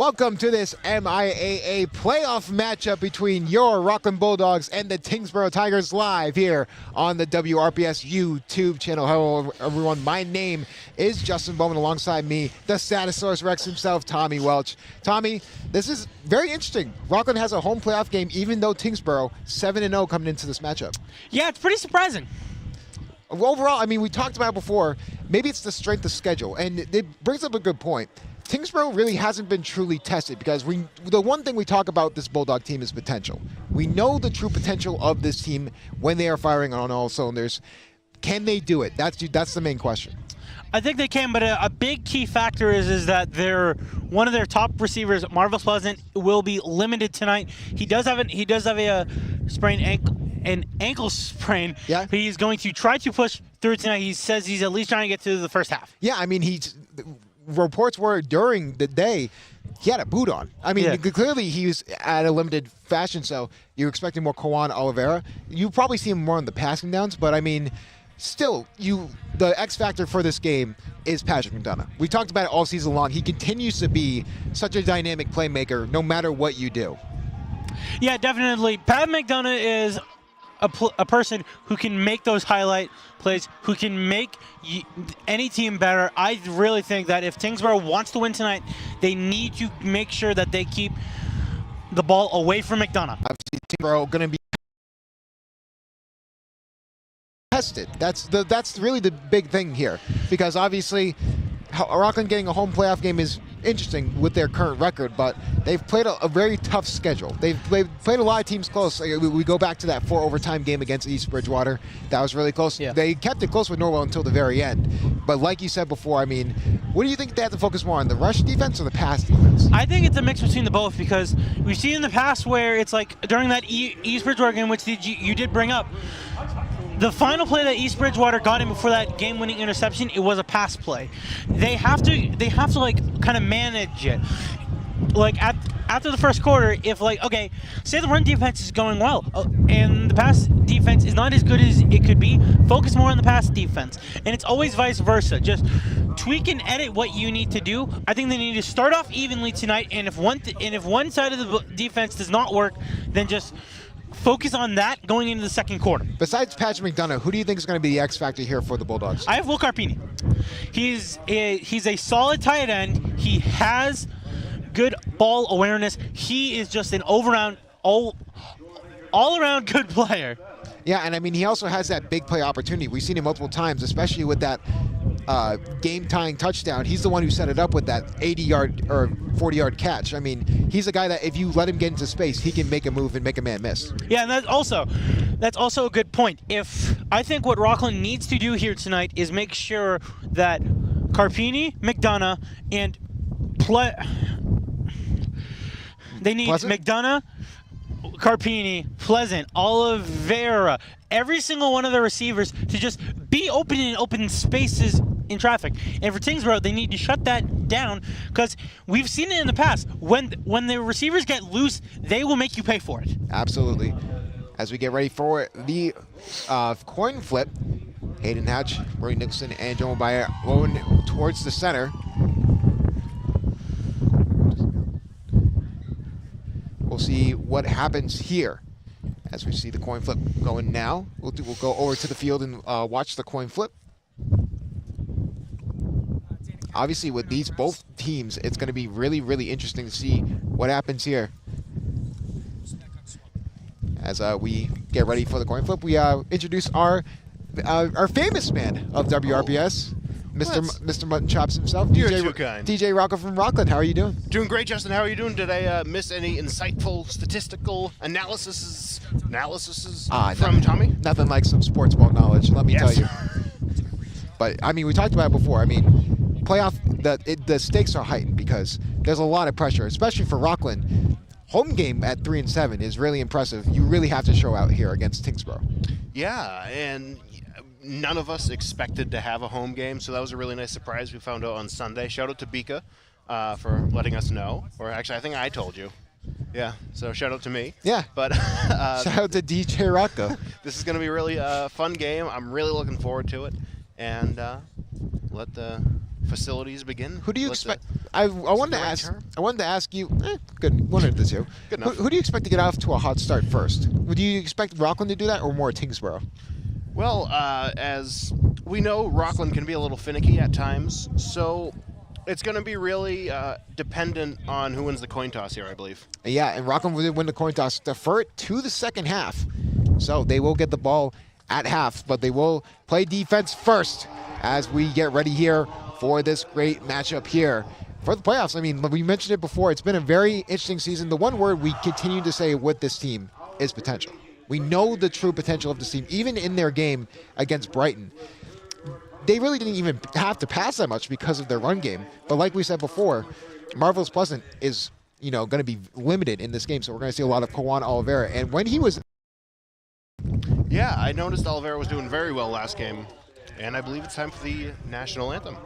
Welcome to this MIAA playoff matchup between your Rockland Bulldogs and the Tyngsborough Tigers live here on the WRPS YouTube channel. Hello, everyone. My name is Justin Bowman. Alongside me, the Statosaurus Rex himself, Tommy Welch. Tommy, this is very interesting. Rockland has a home playoff game, even though Tyngsborough 7-0 coming into this matchup. Yeah, it's pretty surprising. Overall, I mean, we talked about it before. Maybe it's the strength of schedule, and it brings up a good point. Tyngsborough really hasn't been truly tested because the one thing we talk about this Bulldog team is potential. We know the true potential of this team when they are firing on all cylinders. Can they do it? That's the main question. I think they can, but a big key factor is that one of their top receivers, Marvelous Pleasant, will be limited tonight. He does have a an ankle sprain. Yeah. But he's going to try to push through tonight. He says he's at least trying to get to the first half. Yeah, I mean, reports were during the day he had a boot on. I mean, Clearly he was at a limited fashion, so you're expecting more Kawan Oliveira. You probably see him more on the passing downs, but I mean, still, the X factor for this game is Patrick McDonough. We talked about it all season long. He continues to be such a dynamic playmaker no matter what you do. Yeah, definitely. Pat McDonough is a person who can make those highlight plays, who can make any team better. I really think that if Tyngsborough wants to win tonight, they need to make sure that they keep the ball away from McDonough. Obviously, Tyngsborough going to be tested. That's really the big thing here, because obviously Rockland getting a home playoff game is interesting with their current record, but they've played a very tough schedule. They've played a lot of teams close. We go back to that 4 overtime game against East Bridgewater. That was really close. Yeah. They kept it close with Norwell until the very end. But like you said before, I mean, what do you think they have to focus more on, the rush defense or the pass defense? I think it's a mix between the both, because we've seen in the past where it's like during that East Bridgewater game, which you did bring up, the final play that East Bridgewater got in before that game-winning interception, it was a pass play. They have to like kind of manage it. Like after the first quarter, if like, okay, say the run defense is going well and the pass defense is not as good as it could be, focus more on the pass defense. And it's always vice versa. Just tweak and edit what you need to do. I think they need to start off evenly tonight, and if one side of the defense does not work, then just focus on that going into the second quarter. Besides Patrick McDonough, who do you think is going to be the X factor here for the Bulldogs? I have Will Carpini. He's a solid tight end. He has good ball awareness. He is just an all around good player. Yeah, and I mean, he also has that big play opportunity. We've seen it multiple times, especially with that game-tying touchdown. He's the one who set it up with that 80-yard or 40-yard catch. I mean, he's a guy that if you let him get into space, he can make a move and make a man miss. Yeah, and that's also a good point. I think what Rockland needs to do here tonight is make sure that Carpini, McDonough, and they need Pleasant? McDonough, Carpini, Pleasant, Oliveira, every single one of the receivers to just be open in open spaces in traffic. And for Tyngsborough, they need to shut that down, because we've seen it in the past. When the receivers get loose, they will make you pay for it. Absolutely. As we get ready for the coin flip, Hayden Hatch, Rory Nicholson, and Joe Bayer going towards the center. We'll see what happens here as we see the coin flip going now. We'll go over to the field and watch the coin flip. Obviously, with both teams, it's going to be really, really interesting to see what happens here. As we get ready for the coin flip, we introduce our famous man of WRPS, Mr. Mutton Chops himself, DJ Rocco from Rockland. How are you doing? Doing great, Justin. How are you doing? Did I miss any insightful statistical analyses from Tommy? Nothing like some sports ball knowledge, let me tell you. But I mean, we talked about it before. I mean, playoff, the stakes are heightened because there's a lot of pressure, especially for Rockland. Home game at 3-7 is really impressive. You really have to show out here against Tyngsborough. Yeah, and none of us expected to have a home game, so that was a really nice surprise. We found out on Sunday. Shout out to Bika for letting us know. Or actually, I think I told you. Yeah, so shout out to me. Yeah. But shout out to DJ Rocco. This is going to be a really fun game. I'm really looking forward to it. And let the facilities begin. Who do you expect? I wanted the right to term? ask you. Good, one of the two. Good enough. Who do you expect to get off to a hot start first? Would you expect Rockland to do that, or more Tyngsborough? Well, as we know, Rockland can be a little finicky at times, so it's going to be really dependent on who wins the coin toss here, I believe. Yeah, and Rockland did win the coin toss, defer it to the second half. So they will get the ball at half, but they will play defense first as we get ready here for this great matchup here for the playoffs. I mean, we mentioned it before. It's been a very interesting season. The one word we continue to say with this team is potential. We know the true potential of this team, even in their game against Brighton. They really didn't even have to pass that much because of their run game. But like we said before, Marvelous Pleasant is, going to be limited in this game, so we're going to see a lot of Kawan Oliveira. And when he was... Yeah, I noticed Oliveira was doing very well last game, and I believe it's time for the national anthem.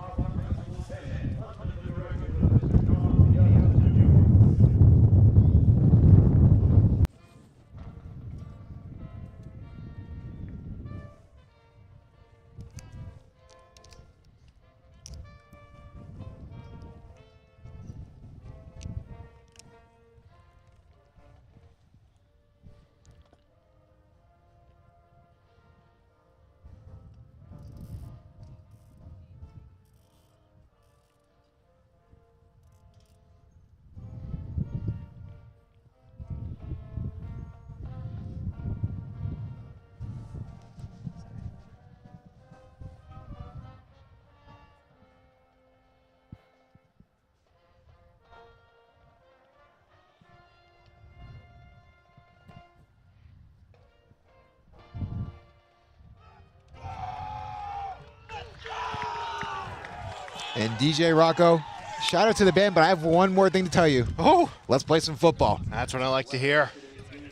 And DJ Rocco, shout out to the band, but I have one more thing to tell you. Oh, Let's play some football. that's what I like to hear.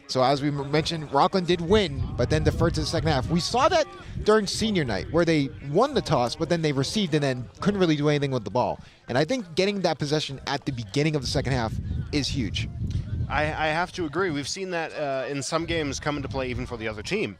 So as we mentioned, Rockland did win, but then deferred to the second half. We saw that during senior night, where they won the toss, but then they received and then couldn't really do anything with the ball. And I think getting that possession at the beginning of the second half is huge. I have to agree. We've seen that in some games come into play even for the other team.